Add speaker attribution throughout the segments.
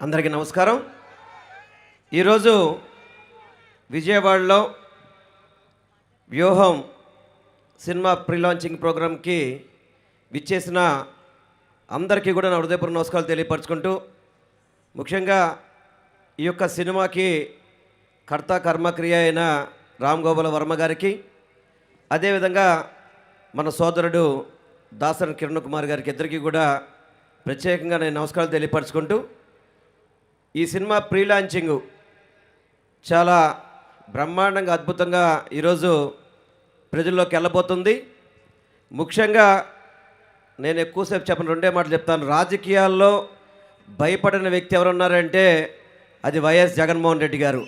Speaker 1: అందరికీ నమస్కారం. ఈరోజు విజయవాడలో వ్యూహం సినిమా ప్రీ లాంచింగ్ ప్రోగ్రామ్కి విచ్చేసిన అందరికీ కూడా నా హృదయపూర్వక నమస్కారాలు తెలియపరచుకుంటూ, ముఖ్యంగా ఈ యొక్క సినిమాకి కర్త కర్మక్రియ అయిన రామ్ గోపాల్ వర్మ గారికి, అదేవిధంగా మన సోదరుడు దాసరి కిరణ్ కుమార్ గారికి ఇద్దరికీ కూడా ప్రత్యేకంగా నేను నమస్కారాలు తెలియపరచుకుంటూ, ఈ సినిమా ప్రీ లాంచింగ్ చాలా బ్రహ్మాండంగా అద్భుతంగా ఈరోజు ప్రజల్లోకి వెళ్ళబోతుంది. ముఖ్యంగా నేను ఎక్కువసేపు చెప్పను, రెండే మాటలు చెప్తాను. రాజకీయాల్లో భయపడిన వ్యక్తి ఎవరున్నారంటే అది వైఎస్ జగన్మోహన్ రెడ్డి గారు.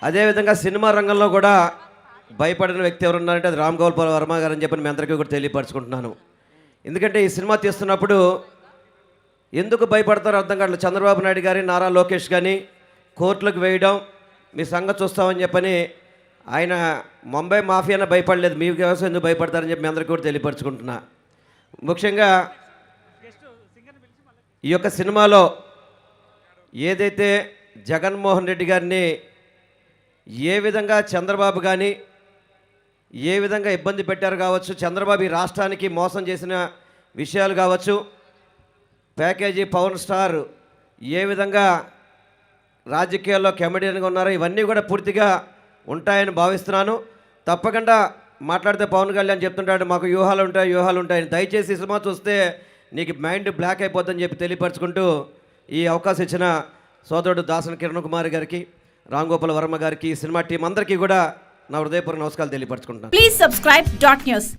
Speaker 1: అదేవిధంగా సినిమా రంగంలో కూడా భయపడిన వ్యక్తి ఎవరున్నారంటే అది రామ్ గోపాల్ వర్మ గారు అని చెప్పి మీ అందరికీ కూడా తెలియపరచుకుంటున్నాను. ఎందుకంటే ఈ సినిమా తీస్తున్నప్పుడు ఎందుకు భయపడతారో అర్థం కావట్లేదు. చంద్రబాబు నాయుడు గారి, నారా లోకేష్ కానీ కోర్టులకు వేయడం, మీ సంగతి చూస్తామని చెప్పని ఆయన ముంబై మాఫియానే భయపడలేదు, మీ వ్యవసాయం ఎందుకు భయపడతారని చెప్పి మీ అందరికీ కూడా తెలియపరచుకుంటున్నా. ముఖ్యంగా ఈ యొక్క సినిమాలో ఏదైతే జగన్మోహన్ రెడ్డి గారిని ఏ విధంగా చంద్రబాబు కానీ ఏ విధంగా ఇబ్బంది పెట్టారు కావచ్చు, చంద్రబాబు ఈ రాష్ట్రానికి మోసం చేసిన విషయాలు కావచ్చు, ప్యాకేజీ పవర్ స్టార్ ఏ విధంగా రాజకీయాల్లో కమెడియన్గా ఉన్నారో ఇవన్నీ కూడా పూర్తిగా ఉంటాయని భావిస్తున్నాను. తప్పకుండా మాట్లాడితే పవన్ కళ్యాణ్ చెప్తుంటాడు మాకు వ్యూహాలు ఉంటాయని. దయచేసి సినిమా చూస్తే నీకు మైండ్ బ్లాక్ అయిపోద్దని చెప్పి తెలియపరచుకుంటూ, ఈ అవకాశం ఇచ్చిన సోదరుడు దాసరి కిరణ్ కుమార్ గారికి, రామ్ గోపాల్ వర్మ గారికి, సినిమా టీం అందరికీ కూడా నా హృదయపూర్వక నమస్కారాలు తెలియపరచుకుంటున్నాను.
Speaker 2: Please subscribe dot news.